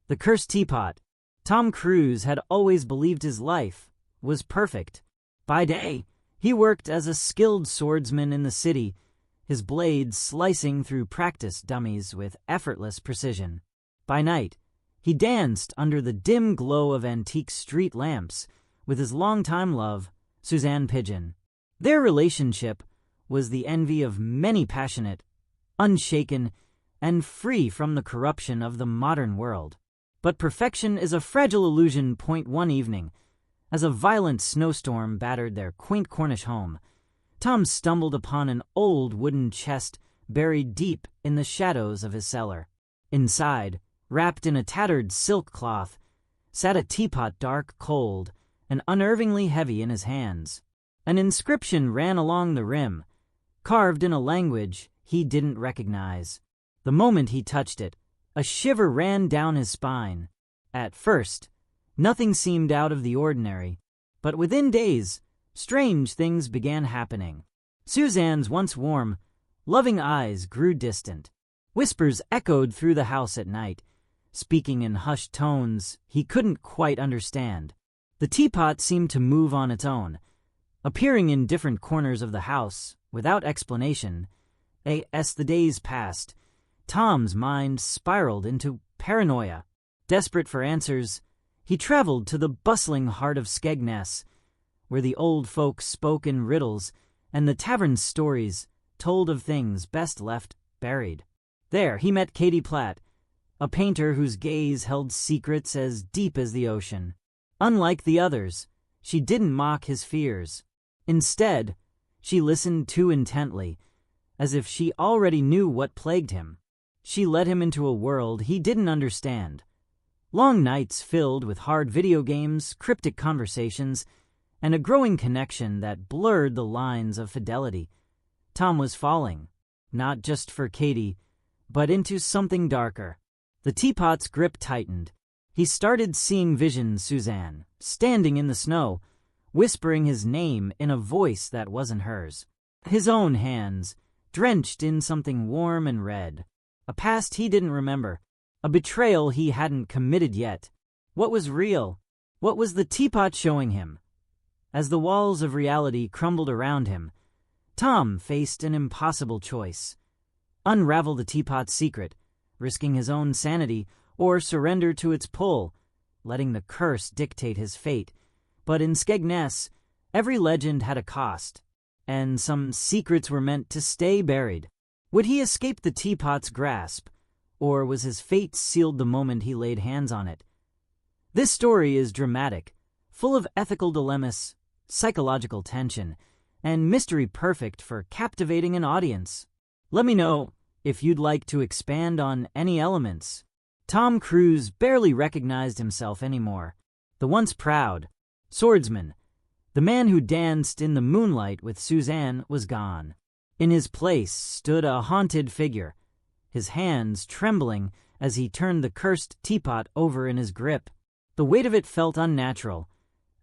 The cursed teapot. Tom Cruise had always believed his life was perfect. By day, he worked as a skilled swordsman in the city, his blades slicing through practice dummies with effortless precision. By night, he danced under the dim glow of antique street lamps with his longtime love, Suzanne Pigeon. Their relationship was the envy of many, passionate, unshaken, and free from the corruption of the modern world. But perfection is a fragile illusion. One evening, as a violent snowstorm battered their quaint Cornish home, Tom stumbled upon an old wooden chest buried deep in the shadows of his cellar. Inside, wrapped in a tattered silk cloth, sat a teapot, dark, cold, and unnervingly heavy in his hands. An inscription ran along the rim, carved in a language he didn't recognize. The moment he touched it, a shiver ran down his spine. At first, nothing seemed out of the ordinary, but within days, strange things began happening. Suzanne's once warm, loving eyes grew distant. Whispers echoed through the house at night, speaking in hushed tones he couldn't quite understand. The teapot seemed to move on its own, appearing in different corners of the house without explanation. As the days passed, Tom's mind spiraled into paranoia. Desperate for answers, he traveled to the bustling heart of Skegness, where the old folks spoke in riddles and the tavern's stories told of things best left buried. There he met Katie Platt, a painter whose gaze held secrets as deep as the ocean. Unlike the others, she didn't mock his fears. Instead, she listened too intently, as if she already knew what plagued him. She led him into a world he didn't understand. Long nights filled with hard video games, cryptic conversations, and a growing connection that blurred the lines of fidelity. Tom was falling, not just for Katie, but into something darker. The teapot's grip tightened. He started seeing visions: Suzanne, standing in the snow, whispering his name in a voice that wasn't hers. His own hands, drenched in something warm and red. A past he didn't remember. A betrayal he hadn't committed yet. What was real? What was the teapot showing him? As the walls of reality crumbled around him, Tom faced an impossible choice. Unravel the teapot's secret, risking his own sanity, or surrender to its pull, letting the curse dictate his fate. But in Skegness, every legend had a cost, and some secrets were meant to stay buried. Would he escape the teapot's grasp, or was his fate sealed the moment he laid hands on it? This story is dramatic, full of ethical dilemmas, psychological tension, and mystery, perfect for captivating an audience. Let me know if you'd like to expand on any elements. Tom Cruise barely recognized himself anymore. The once proud swordsman, the man who danced in the moonlight with Suzanne, was gone. In his place stood a haunted figure, his hands trembling as he turned the cursed teapot over in his grip. The weight of it felt unnatural,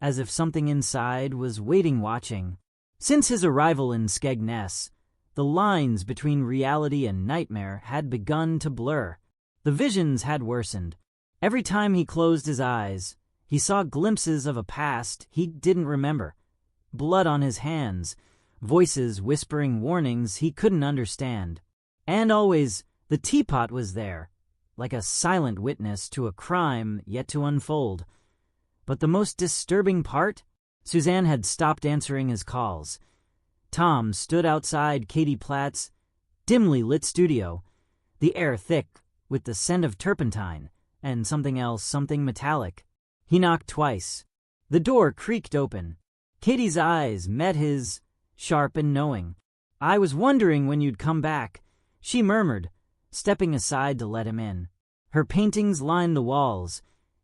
as if something inside was waiting, watching. Since his arrival in Skegness, the lines between reality and nightmare had begun to blur. The visions had worsened. Every time he closed his eyes, he saw glimpses of a past he didn't remember. Blood on his hands, voices whispering warnings he couldn't understand. And always, the teapot was there, like a silent witness to a crime yet to unfold. But the most disturbing part? Suzanne had stopped answering his calls. Tom stood outside Katie Platt's dimly lit studio, the air thick with the scent of turpentine and something else, something metallic. He knocked twice. The door creaked open. Katie's eyes met his, sharp and knowing. "I was wondering when you'd come back," she murmured, stepping aside to let him in. Her paintings lined the walls,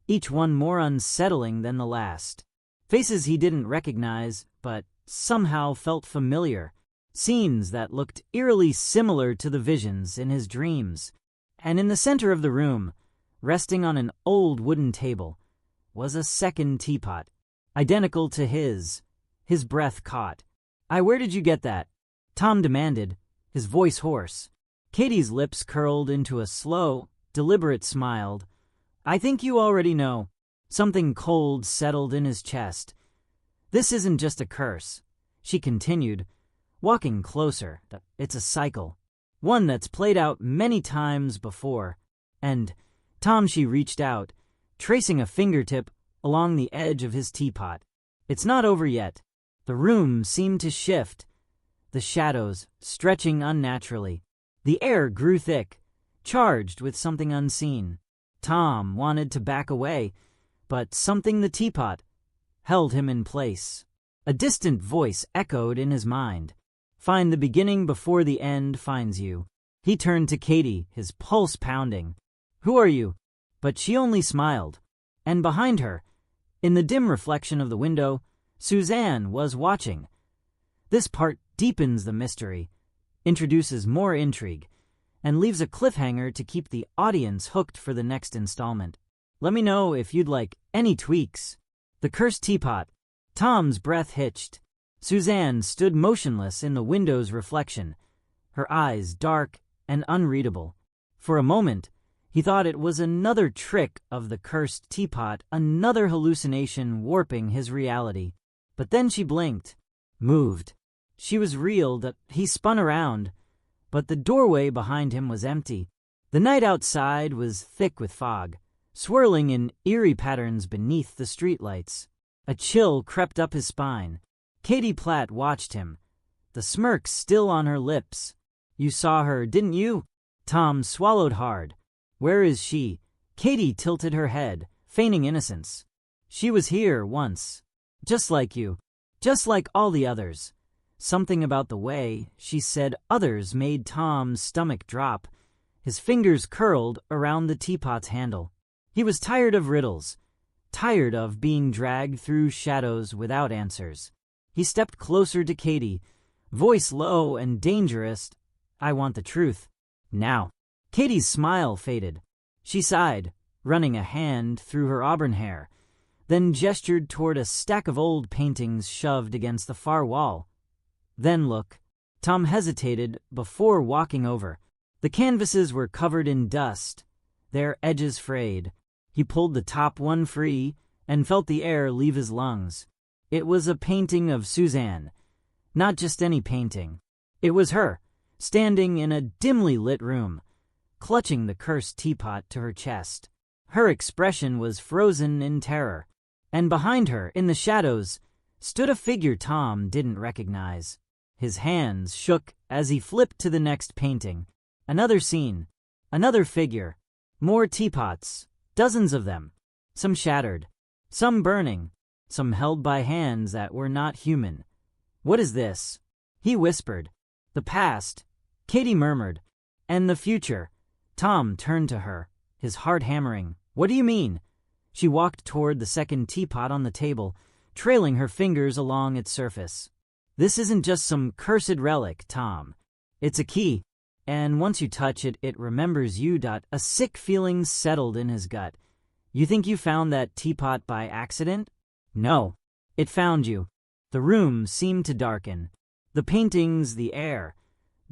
each one more unsettling than the last. Faces he didn't recognize, but somehow felt familiar. Scenes that looked eerily similar to the visions in his dreams. And in the center of the room, resting on an old wooden table, was a second teapot, identical to his. His breath caught. Where did you get that?" Tom demanded, his voice hoarse. Katie's lips curled into a slow, deliberate smile, I think you already know. Something cold settled in his chest. This isn't just a curse, she continued, walking closer. It's a cycle. One that's played out many times before. And, Tom, she reached out, tracing a fingertip along the edge of his teapot. It's not over yet. The room seemed to shift, the shadows stretching unnaturally. The air grew thick, charged with something unseen. Tom wanted to back away, but something the teapot held him in place. A distant voice echoed in his mind. Find the beginning before the end finds you. He turned to Katie, his pulse pounding. Who are you? But she only smiled. And behind her, in the dim reflection of the window, Suzanne was watching. This part deepens the mystery, introduces more intrigue, and leaves a cliffhanger to keep the audience hooked for the next installment. Let me know if you'd like any tweaks. The Cursed Teapot. Tom's breath hitched. Suzanne stood motionless in the window's reflection, her eyes dark and unreadable. For a moment, he thought it was another trick of the Cursed Teapot, another hallucination warping his reality. But then she blinked, moved. She was real. That he spun around, but the doorway behind him was empty. The night outside was thick with fog, swirling in eerie patterns beneath the streetlights. A chill crept up his spine. Katie Platt watched him, the smirk still on her lips. You saw her, didn't you? Tom swallowed hard. Where is she? Katie tilted her head, feigning innocence. She was here once. Just like you. Just like all the others. Something about the way she said others made Tom's stomach drop. His fingers curled around the teapot's handle. He was tired of riddles, tired of being dragged through shadows without answers. He stepped closer to Katie, voice low and dangerous. I want the truth. Now. Katie's smile faded. She sighed, running a hand through her auburn hair, then gestured toward a stack of old paintings shoved against the far wall. Then look. Tom hesitated before walking over. The canvases were covered in dust, their edges frayed. He pulled the top one free and felt the air leave his lungs. It was a painting of Suzanne. Not just any painting. It was her, standing in a dimly lit room, clutching the cursed teapot to her chest. Her expression was frozen in terror, and behind her, in the shadows, stood a figure Tom didn't recognize. His hands shook as he flipped to the next painting. Another scene, another figure, more teapots, dozens of them, some shattered, some burning, some held by hands that were not human. What is this? He whispered. The past, Katie murmured, and the future. Tom turned to her, his heart hammering. What do you mean? She walked toward the second teapot on the table, trailing her fingers along its surface. This isn't just some cursed relic, Tom. It's a key, and once you touch it, it remembers you. A sick feeling settled in his gut. You think you found that teapot by accident? No, it found you. The room seemed to darken. The paintings, the air,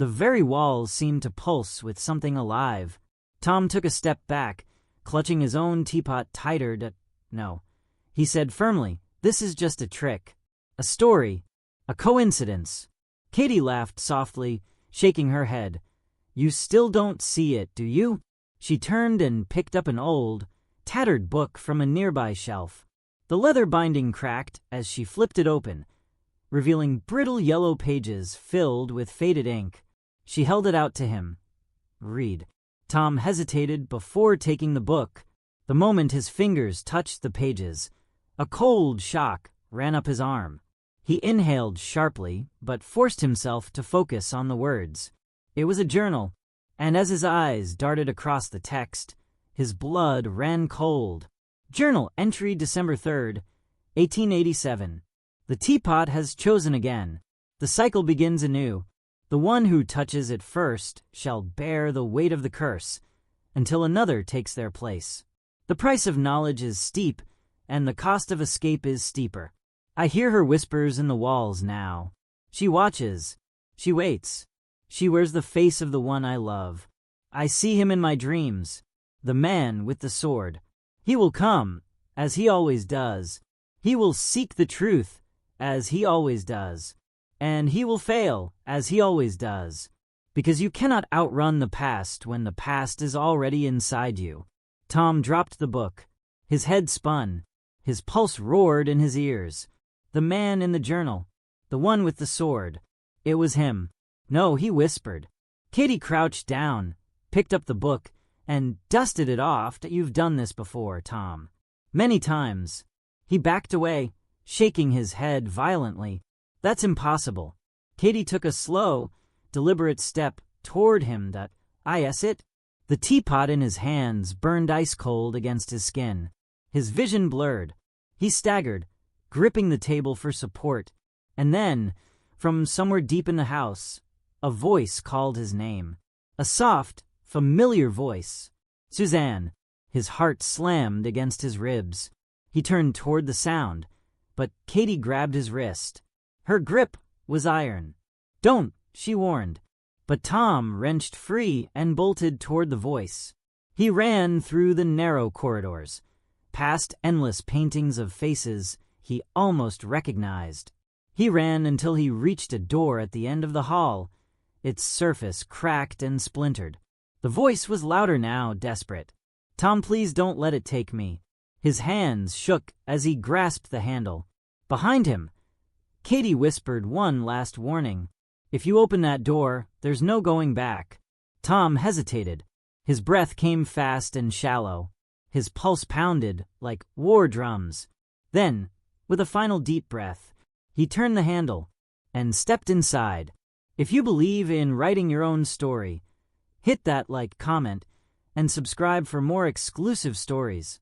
the very walls seemed to pulse with something alive. Tom took a step back, clutching his own teapot tighter. No, he said firmly, this is just a trick. A story. A coincidence. Katie laughed softly, shaking her head. You still don't see it, do you? She turned and picked up an old, tattered book from a nearby shelf. The leather binding cracked as she flipped it open, revealing brittle yellow pages filled with faded ink. She held it out to him. Read. Tom hesitated before taking the book. The moment his fingers touched the pages, a cold shock ran up his arm. He inhaled sharply, but forced himself to focus on the words. It was a journal, and as his eyes darted across the text, his blood ran cold. Journal entry December 3rd, 1887. The teapot has chosen again. The cycle begins anew. The one who touches it first shall bear the weight of the curse, until another takes their place. The price of knowledge is steep, and the cost of escape is steeper. I hear her whispers in the walls now. She watches. She waits. She wears the face of the one I love. I see him in my dreams. The man with the sword. He will come, as he always does. He will seek the truth, as he always does. And he will fail, as he always does. Because you cannot outrun the past when the past is already inside you. Tom dropped the book. His head spun. His pulse roared in his ears. The man in the journal. The one with the sword. It was him. No, he whispered. Katie crouched down, picked up the book, and dusted it off. You've done this before, Tom. Many times. He backed away, shaking his head violently. That's impossible. Katie took a slow, deliberate step toward him. Yes, it. The teapot in his hands burned ice cold against his skin. His vision blurred. He staggered, gripping the table for support. And then, from somewhere deep in the house, a voice called his name. A soft, familiar voice. Suzanne. His heart slammed against his ribs. He turned toward the sound, but Katie grabbed his wrist. Her grip was iron. Don't, she warned. But Tom wrenched free and bolted toward the voice. He ran through the narrow corridors, past endless paintings of faces he almost recognized. He ran until he reached a door at the end of the hall. Its surface cracked and splintered. The voice was louder now, desperate. Tom, please don't let it take me. His hands shook as he grasped the handle. Behind him, Katie whispered one last warning. If you open that door, there's no going back. Tom hesitated. His breath came fast and shallow. His pulse pounded like war drums. Then, with a final deep breath, he turned the handle and stepped inside. If you believe in writing your own story, hit that like, comment, and subscribe for more exclusive stories.